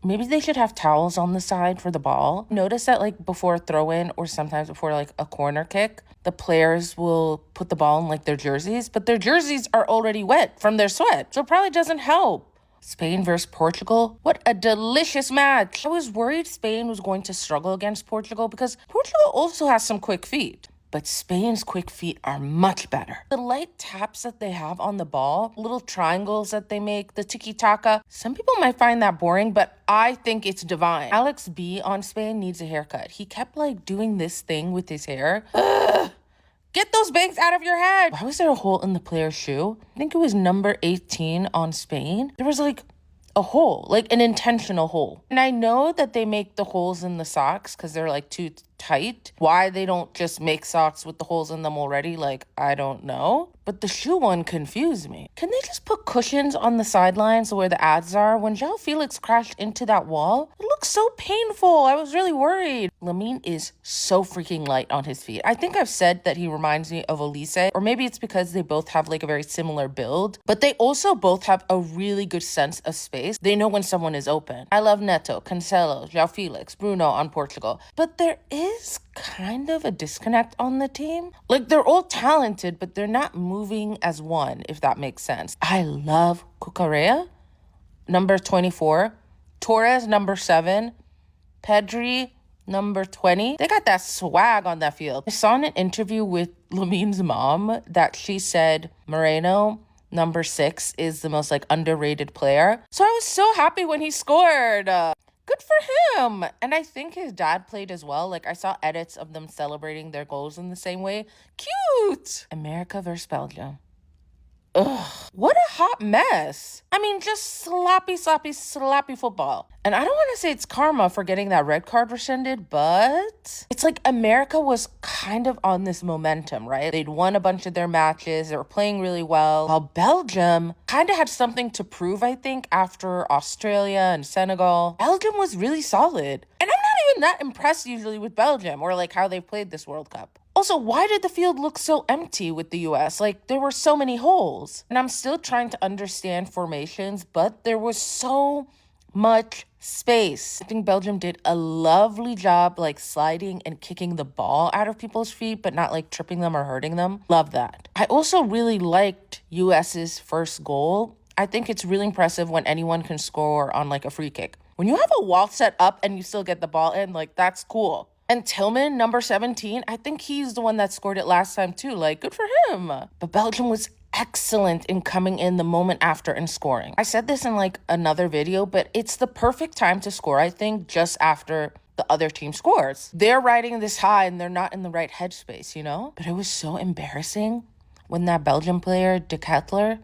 Maybe they should have towels on the side for the ball. Notice that like before a throw-in or sometimes before like a corner kick, the players will put the ball in like their jerseys, but their jerseys are already wet from their sweat, so it probably doesn't help. Spain versus Portugal. What a delicious match. I was worried Spain was going to struggle against Portugal because Portugal also has some quick feet. But Spain's quick feet are much better. The light taps that they have on the ball, little triangles that they make, the tiki-taka, some people might find that boring, but I think it's divine. Alex B on Spain needs a haircut. He kept like doing this thing with his hair. Ugh. Get those bangs out of your head. Why was there a hole in the player's shoe? I think it was number 18 on Spain. There was like a hole, like an intentional hole. And I know that they make the holes in the socks because they're like too tight. Why they don't just make socks with the holes in them already, like, I don't know. But the shoe one confused me. Can they just put cushions on the sidelines where the ads are? When João Felix crashed into that wall, it looked so painful. I was really worried. Lamine is so freaking light on his feet. I think I've said that he reminds me of Olise, or maybe it's because they both have like a very similar build, but they also both have a really good sense of space. They know when someone is open. I love Neto, Cancelo, João Felix, Bruno on Portugal, but there is kind of a disconnect on the team. Like, they're all talented, but they're not moving as one, if that makes sense. I love Cucurella, number 24, Torres, number 7, Pedri, number 20. They got that swag on that field. I saw in an interview with Lamine's mom that she said Moreno, number 6, is the most like underrated player. So I was so happy when he scored. Good for him. And I think his dad played as well. Like, I saw edits of them celebrating their goals in the same way. Cute. America versus Belgium. Ugh, what a hot mess. I mean, just sloppy football. And I don't want to say it's karma for getting that red card rescinded, but it's like America was kind of on this momentum, right? They'd won a bunch of their matches. They were playing really well. While Belgium kind of had something to prove, I think, after Australia and Senegal. Belgium was really solid. And I'm not even that impressed usually with Belgium or like how they played this World Cup. Also, why did the field look so empty with the US? Like, there were so many holes. And I'm still trying to understand formations, but there was so much space. I think Belgium did a lovely job, like, sliding and kicking the ball out of people's feet, but not, like, tripping them or hurting them. Love that. I also really liked US's first goal. I think it's really impressive when anyone can score on, like, a free kick. When you have a wall set up and you still get the ball in, like, that's cool. And Tillman, number 17, I think he's the one that scored it last time too. Like, good for him. But Belgium was excellent in coming in the moment after and scoring. I said this in like another video, but it's the perfect time to score, I think, just after the other team scores. They're riding this high and they're not in the right headspace, you know? But it was so embarrassing when that Belgian player, De Ketelaere,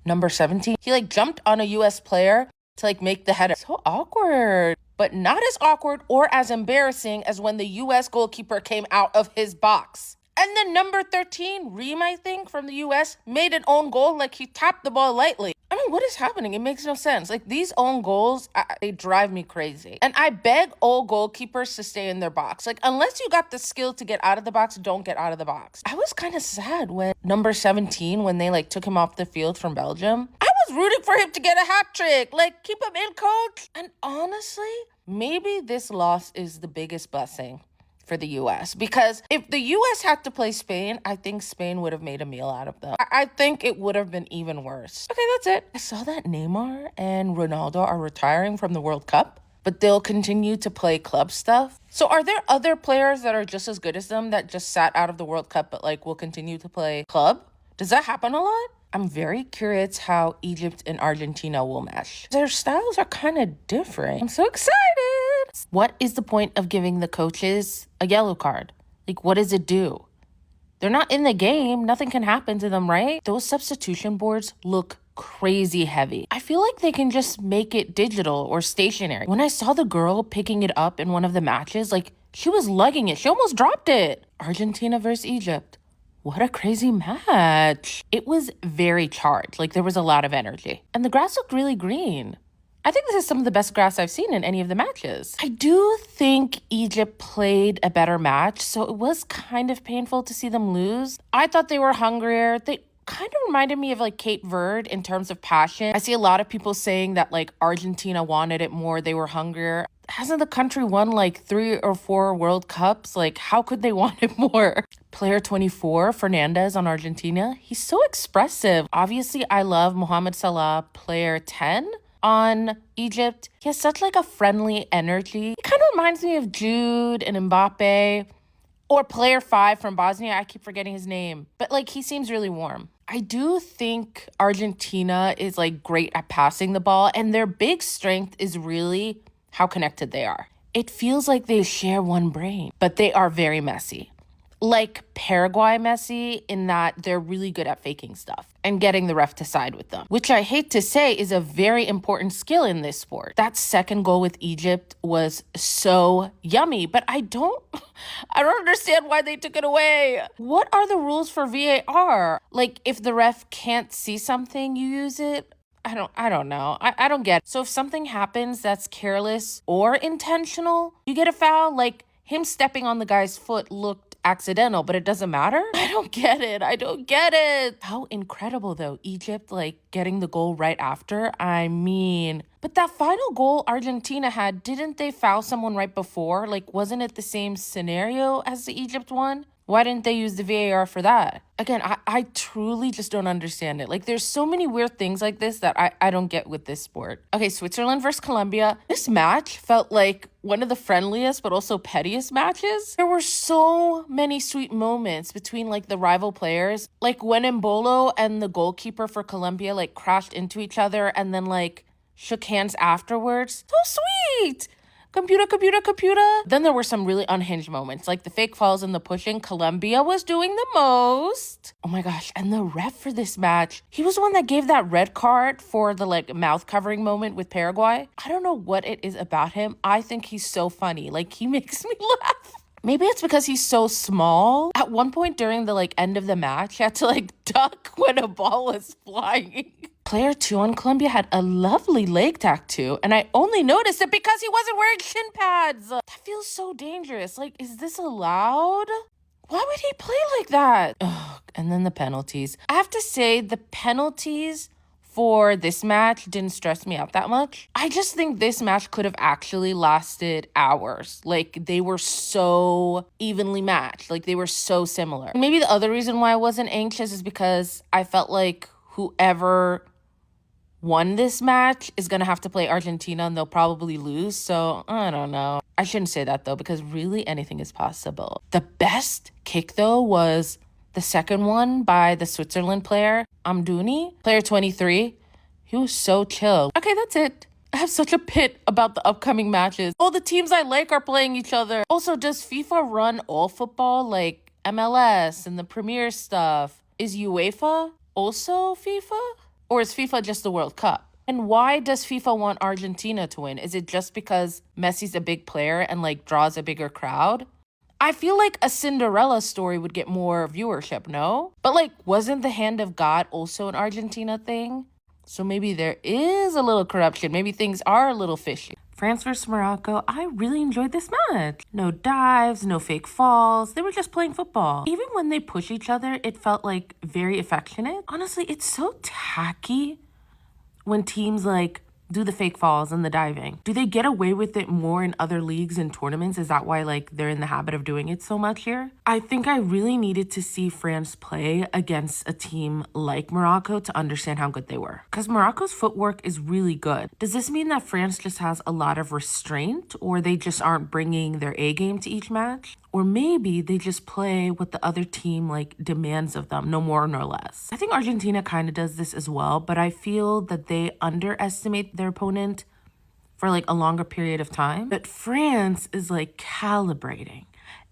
number 17, he like jumped on a US player to like make the header. So awkward. But not as awkward or as embarrassing as when the US goalkeeper came out of his box. And then number 13, Reem, I think, from the US, made an own goal like he tapped the ball lightly. I mean, what is happening? It makes no sense. Like, these own goals, they drive me crazy. And I beg all goalkeepers to stay in their box. Like, unless you got the skill to get out of the box, don't get out of the box. I was kind of sad when number 17, when they, like, took him off the field from Belgium. I was rooting for him to get a hat trick. Like, keep him in, coach. And honestly, maybe this loss is the biggest blessing for the US, because if the US had to play Spain, I think Spain would have made a meal out of them. I think it would have been even worse. Okay, that's it. I saw that Neymar and Ronaldo are retiring from the World Cup, but they'll continue to play club stuff. So are there other players that are just as good as them that just sat out of the World Cup but like will continue to play club? Does that happen a lot? I'm very curious how Egypt and Argentina will mesh. Their styles are kind of different. I'm so excited. What is the point of giving the coaches a yellow card? Like, what does it do? They're not in the game. Nothing can happen to them, right? Those substitution boards look crazy heavy. I feel like they can just make it digital or stationary. When I saw the girl picking it up in one of the matches, like, she was lugging it. She almost dropped it. Argentina versus Egypt. What a crazy match. It was very charged. Like, there was a lot of energy. And the grass looked really green. I think this is some of the best grass I've seen in any of the matches. I do think Egypt played a better match, so it was kind of painful to see them lose. I thought they were hungrier. They kind of reminded me of like Cape Verde in terms of passion. I see a lot of people saying that like Argentina wanted it more, they were hungrier. Hasn't the country won like 3 or 4 World Cups? Like, how could they want it more? Player 24, Fernandez on Argentina, he's so expressive. Obviously, I love Mohamed Salah. Player 10 on Egypt, he has such like a friendly energy. He kind of reminds me of Jude and Mbappe. Or player 5 from Bosnia, I keep forgetting his name. But like, he seems really warm. I do think Argentina is like great at passing the ball, and their big strength is really how connected they are. It feels like they share one brain, but they are very messy. Like Paraguay messy in that they're really good at faking stuff and getting the ref to side with them, which I hate to say is a very important skill in this sport. That second goal with Egypt was so yummy, but I don't understand why they took it away. What are the rules for VAR? Like if the ref can't see something, you use it? I don't know. I don't get it. So if something happens that's careless or intentional, you get a foul. Like him stepping on the guy's foot looked accidental, but it doesn't matter? I don't get it. How incredible though, Egypt like getting the goal right after. I mean, but that final goal Argentina had, didn't they foul someone right before? Like, wasn't it the same scenario as the Egypt one? Why didn't they use the VAR for that? Again, I truly just don't understand it. Like, there's so many weird things like this that I don't get with this sport. Okay, Switzerland versus Colombia. This match felt like one of the friendliest but also pettiest matches. There were so many sweet moments between like the rival players. Like when Embolo and the goalkeeper for Colombia like crashed into each other and then like shook hands afterwards. So sweet! Computer. Then there were some really unhinged moments, like the fake falls and the pushing. Colombia was doing the most. Oh my gosh, and the ref for this match, he was the one that gave that red card for the like mouth covering moment with Paraguay. I don't know what it is about him. I think he's so funny. Like he makes me laugh. Maybe it's because he's so small. At one point during the like end of the match, he had to like duck when a ball was flying. Player 2 on Colombia had a lovely leg tattoo, and I only noticed it because he wasn't wearing shin pads. That feels so dangerous. Like, is this allowed? Why would he play like that? Ugh, and then the penalties. I have to say, the penalties for this match didn't stress me out that much. I just think this match could have actually lasted hours. Like, they were so evenly matched. Like, they were so similar. Maybe the other reason why I wasn't anxious is because I felt like whoever won this match is going to have to play Argentina and they'll probably lose. So I don't know. I shouldn't say that though, because really anything is possible. The best kick though was the second one by the Switzerland player, Amdouni, player 23. He was so chill. Okay, that's it. I have such a pit about the upcoming matches. All the teams I like are playing each other. Also, does FIFA run all football like MLS and the Premier stuff? Is UEFA also FIFA? Or is FIFA just the World Cup? And why does FIFA want Argentina to win? Is it just because Messi's a big player and like draws a bigger crowd? I feel like a Cinderella story would get more viewership, no? But like, wasn't the hand of God also an Argentina thing? So maybe there is a little corruption. Maybe things are a little fishy. France versus Morocco, I really enjoyed this match. No dives, no fake falls. They were just playing football. Even when they push each other, it felt like very affectionate. Honestly, it's so tacky when teams like do the fake falls and the diving. Do they get away with it more in other leagues and tournaments? Is that why like they're in the habit of doing it so much here? I think I really needed to see France play against a team like Morocco to understand how good they were. Because Morocco's footwork is really good. Does this mean that France just has a lot of restraint, or they just aren't bringing their A game to each match? Or maybe they just play what the other team like demands of them, no more nor less. I think Argentina kind of does this as well, but I feel that they underestimate their opponent for like a longer period of time. But France is like calibrating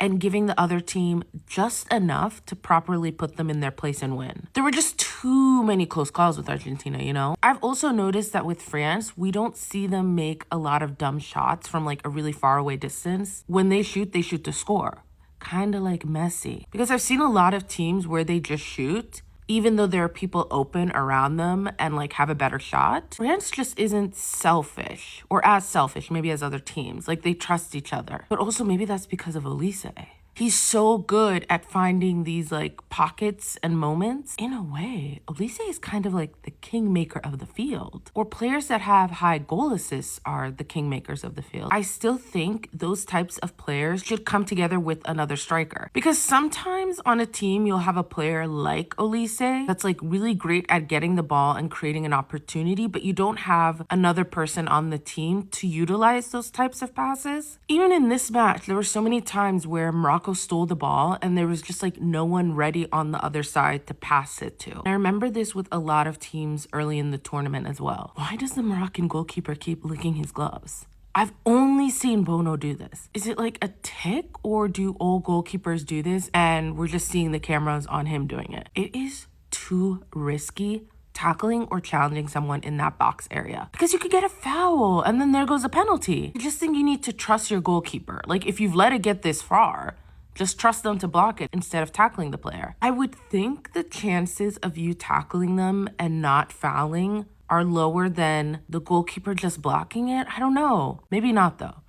and giving the other team just enough to properly put them in their place and win. There were just too many close calls with Argentina, you know? I've also noticed that with France, we don't see them make a lot of dumb shots from like a really far away distance. When they shoot to score. Kind of like Messi. Because I've seen a lot of teams where they just shoot, even though there are people open around them and like have a better shot. France just isn't selfish, or as selfish maybe as other teams. Like they trust each other. But also maybe that's because of Olise. He's so good at finding these like pockets and moments. In a way, Olise is kind of like the kingmaker of the field. Or players that have high goal assists are the kingmakers of the field. I still think those types of players should come together with another striker. Because sometimes on a team, you'll have a player like Olise that's like really great at getting the ball and creating an opportunity, but you don't have another person on the team to utilize those types of passes. Even in this match, there were so many times where Morocco stole the ball and there was just like no one ready on the other side to pass it to. And I remember this with a lot of teams early in the tournament as well. Why does the Moroccan goalkeeper keep licking his gloves? I've only seen Bono do this. Is it like a tick, or do all goalkeepers do this and we're just seeing the cameras on him doing it? It is too risky tackling or challenging someone in that box area, because you could get a foul and then there goes a penalty. I just think you need to trust your goalkeeper. Like, if you've let it get this far, just trust them to block it instead of tackling the player. I would think the chances of you tackling them and not fouling are lower than the goalkeeper just blocking it. I don't know. Maybe not though.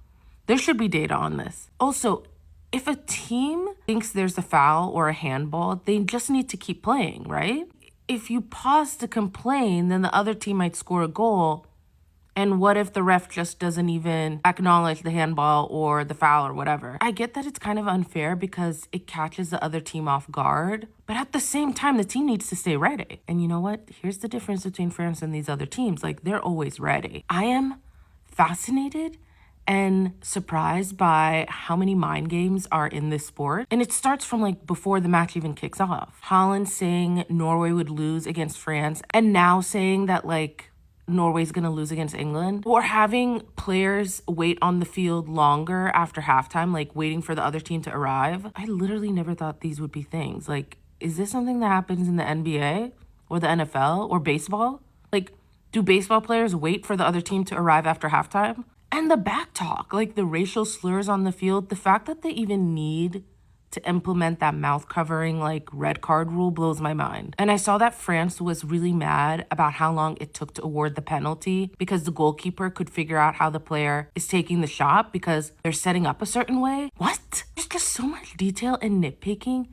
There should be data on this. Also, if a team thinks there's a foul or a handball, they just need to keep playing, right? If you pause to complain, then the other team might score a goal. And what if the ref just doesn't even acknowledge the handball or the foul or whatever? I get that it's kind of unfair because it catches the other team off guard. But at the same time, the team needs to stay ready. And you know what? Here's the difference between France and these other teams. Like, they're always ready. I am fascinated and surprised by how many mind games are in this sport. And it starts from like before the match even kicks off. Holland saying Norway would lose against France, and now saying that like Norway's gonna lose against England. Or having players wait on the field longer after halftime, like waiting for the other team to arrive. I literally never thought these would be things. Like, is this something that happens in the NBA or the NFL or baseball? Like, do baseball players wait for the other team to arrive after halftime? And the back talk, like the racial slurs on the field, the fact that they even need to implement that mouth covering like red card rule blows my mind. And I saw that France was really mad about how long it took to award the penalty because the goalkeeper could figure out how the player is taking the shot because they're setting up a certain way. What? There's just so much detail and nitpicking.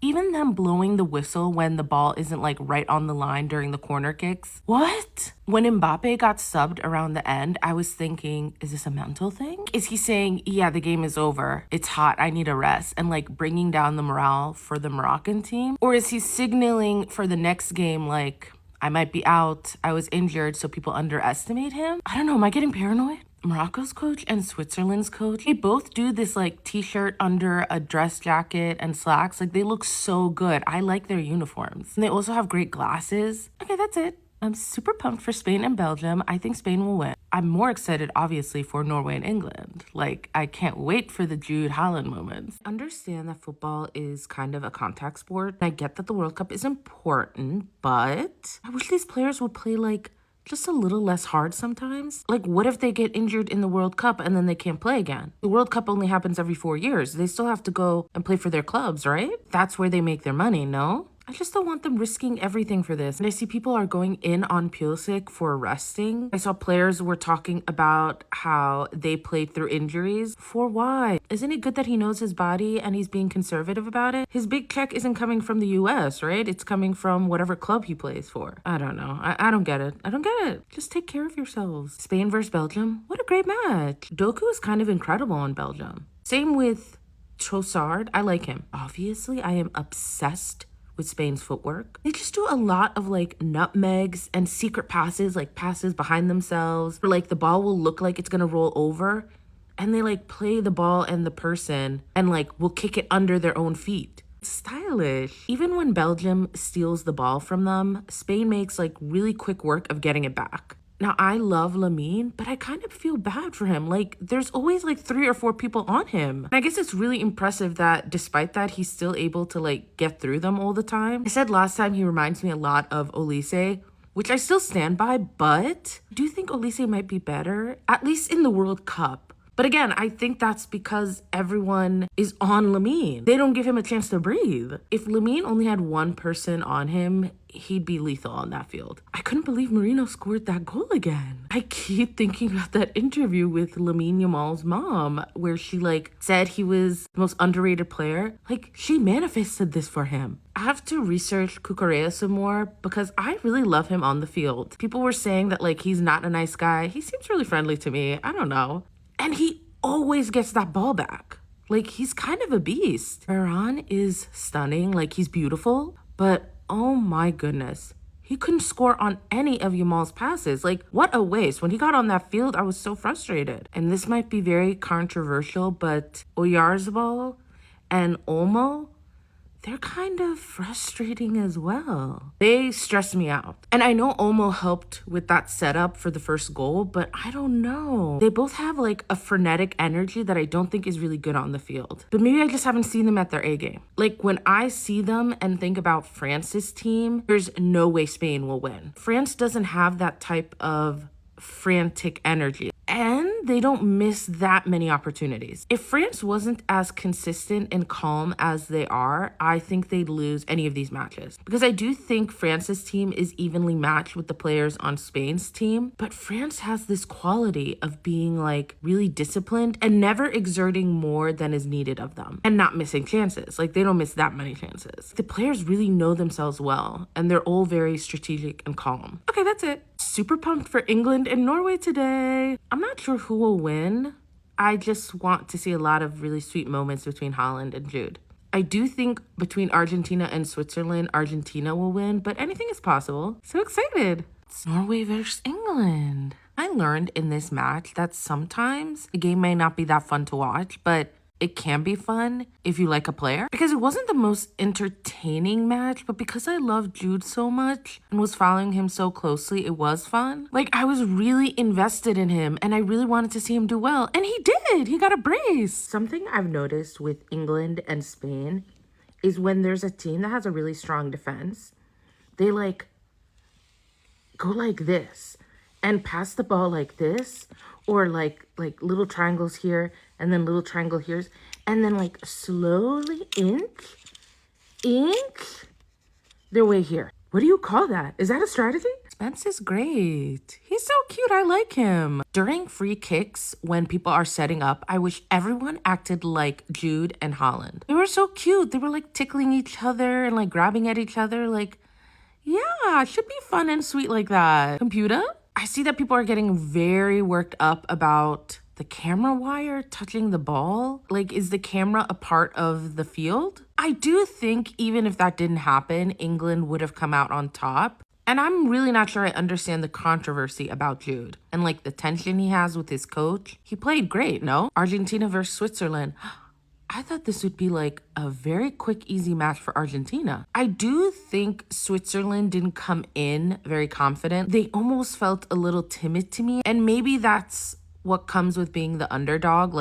Even them blowing the whistle when the ball isn't like right on the line during the corner kicks. What? When Mbappe got subbed around the end, I was thinking, is this a mental thing? Is he saying, yeah, the game is over, it's hot, I need a rest, and like bringing down the morale for the Moroccan team? Or is he signaling for the next game like, I might be out, I was injured, so people underestimate him? I don't know, am I getting paranoid? Morocco's coach and Switzerland's coach, they both do this like t-shirt under a dress jacket and slacks. Like, they look so good. I like their uniforms. And they also have great glasses. Okay, that's it. I'm super pumped for Spain and Belgium. I think Spain will win. I'm more excited, obviously, for Norway and England. Like, I can't wait for the Jude Haaland moments. Understand that football is kind of a contact sport. I get that the World Cup is important, but I wish these players would play like just a little less hard sometimes. Like, what if they get injured in the World Cup and then they can't play again? The World Cup only happens every 4 years. They still have to go and play for their clubs, right? That's where they make their money, no? I just don't want them risking everything for this. And I see people are going in on Pulisic for resting. I saw players were talking about how they played through injuries. For why? Isn't it good that he knows his body and he's being conservative about it? His big check isn't coming from the US, right? It's coming from whatever club he plays for. I don't know. I don't get it. I don't get it. Just take care of yourselves. Spain versus Belgium. What a great match. Doku is kind of incredible in Belgium. Same with Trossard. I like him. Obviously, I am obsessed with Spain's footwork. They just do a lot of like nutmegs and secret passes, like passes behind themselves, where like the ball will look like it's gonna roll over, and they like play the ball and the person and like will kick it under their own feet. It's stylish. Even when Belgium steals the ball from them, Spain makes like really quick work of getting it back. Now, I love Lamine, but I kind of feel bad for him. Like, there's always like 3 or 4 people on him. And I guess it's really impressive that despite that, he's still able to like get through them all the time. I said last time he reminds me a lot of Olise, which I still stand by, but I do think Olise might be better, at least in the World Cup. But again, I think that's because everyone is on Lamine. They don't give him a chance to breathe. If Lamine only had one person on him, he'd be lethal on that field. I couldn't believe Marino scored that goal again. I keep thinking about that interview with Lamine Yamal's mom, where she said he was the most underrated player. She manifested this for him. I have to research Cucurella some more because I really love him on the field. People were saying that he's not a nice guy. He seems really friendly to me. I don't know. And he always gets that ball back. He's kind of a beast. Varane is stunning. He's beautiful. But oh my goodness, he couldn't score on any of Yamal's passes. What a waste. When he got on that field, I was so frustrated. And this might be very controversial, but Oyarzabal and Olmo, they're kind of frustrating as well. They stress me out. And I know Olmo helped with that setup for the first goal, but I don't know. They both have a frenetic energy that I don't think is really good on the field. But maybe I just haven't seen them at their A game. When I see them and think about France's team, there's no way Spain will win. France doesn't have that type of frantic energy. And they don't miss that many opportunities. If France wasn't as consistent and calm as they are, I think they'd lose any of these matches. Because I do think France's team is evenly matched with the players on Spain's team. But France has this quality of being really disciplined and never exerting more than is needed of them. And not missing chances. They don't miss that many chances. The players really know themselves well. And they're all very strategic and calm. Okay, that's it. Super pumped for England and Norway today. I'm not sure who will win. I just want to see a lot of really sweet moments between Haaland and Jude. I do think between Argentina and Switzerland, Argentina will win, but anything is possible. So excited. It's Norway versus England. I learned in this match that sometimes the game may not be that fun to watch, but it can be fun if you like a player. Because it wasn't the most entertaining match, but because I love Jude so much and was following him so closely, it was fun. I was really invested in him and I really wanted to see him do well. And he did. He got a brace. Something I've noticed with England and Spain is when there's a team that has a really strong defense, they go like this and pass the ball like this, or like little triangles here and then little triangle here, and then slowly inch their way here. What do you call that? Is that a strategy? Spence is great. He's so cute. I like him. During free kicks, when people are setting up, I wish everyone acted like Jude and Haaland. They were so cute. They were tickling each other and grabbing at each other. Yeah, it should be fun and sweet like that. Computer? I see that people are getting very worked up about the camera wire touching the ball. Is the camera a part of the field? I do think even if that didn't happen, England would have come out on top. And I'm really not sure I understand the controversy about Jude and the tension he has with his coach. He played great, no? Argentina versus Switzerland. I thought this would be a very quick, easy match for Argentina. I do think Switzerland didn't come in very confident. They almost felt a little timid to me. And maybe that's what comes with being the underdog.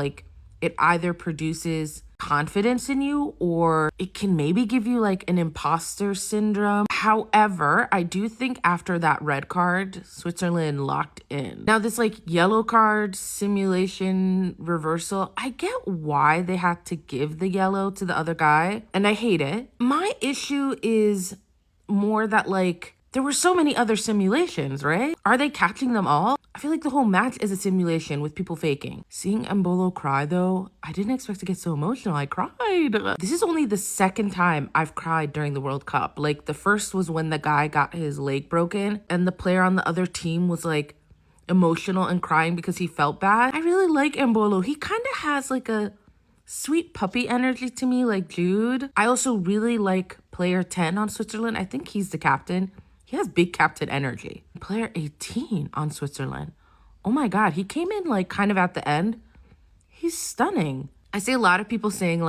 It either produces confidence in you or it can maybe give you an imposter syndrome. However, I do think after that red card, Switzerland locked in. Now this yellow card simulation reversal, I get why they had to give the yellow to the other guy and I hate it. My issue is more that there were so many other simulations, right? Are they catching them all? I feel the whole match is a simulation with people faking. Seeing Mbolo cry though, I didn't expect to get so emotional. I cried. This is only the second time I've cried during the World Cup. The first was when the guy got his leg broken and the player on the other team was emotional and crying because he felt bad. I really like Mbolo. He kind of has a sweet puppy energy to me like Jude. I also really like player 10 on Switzerland. I think he's the captain. He has big captain energy. Player 18 on Switzerland. Oh my God, he came in kind of at the end. He's stunning. I see a lot of people saying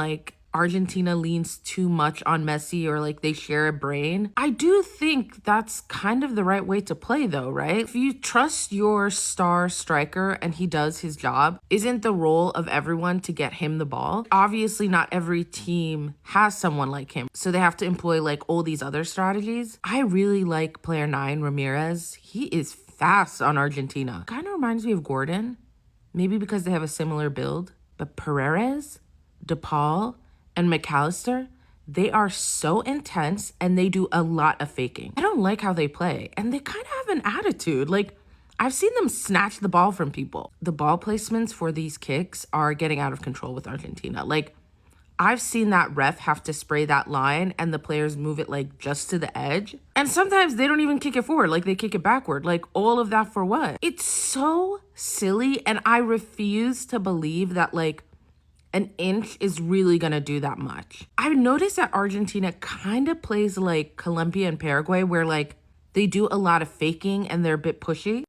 Argentina leans too much on Messi or they share a brain. I do think that's kind of the right way to play though, right? If you trust your star striker and he does his job, isn't the role of everyone to get him the ball? Obviously not every team has someone like him, so they have to employ all these other strategies. I really like player 9, Ramirez. He is fast on Argentina. Kind of reminds me of Gordon. maybe because they have a similar build, but Perez, DePaul, and McAllister, they are so intense and they do a lot of faking. I don't like how they play, and they kind of have an attitude. Like, I've seen them snatch the ball from people. The ball placements for these kicks are getting out of control with Argentina. Like, I've seen that ref have to spray that line and the players move it like just to the edge. And sometimes they don't even kick it forward, like they kick it backward. Like, all of that for what? It's so silly, and I refuse to believe that like an inch is really gonna do that much. I've noticed that Argentina kind of plays like Colombia and Paraguay, where like they do a lot of faking and they're a bit pushy.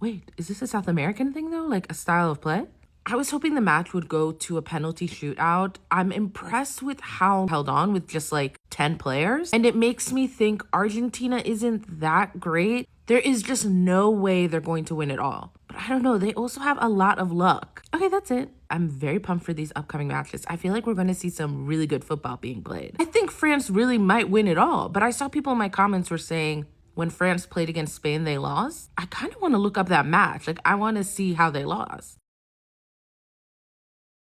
Wait, is this a South American thing though? Like a style of play? I was hoping the match would go to a penalty shootout. I'm impressed with how held on with just like 10 players. And it makes me think Argentina isn't that great. There is just no way they're going to win it all. But I don't know, they also have a lot of luck. Okay, that's it. I'm very pumped for these upcoming matches. I feel like we're going to see some really good football being played. I think France really might win it all, but I saw people in my comments were saying when France played against Spain, they lost. I kind of want to look up that match. Like, I want to see how they lost.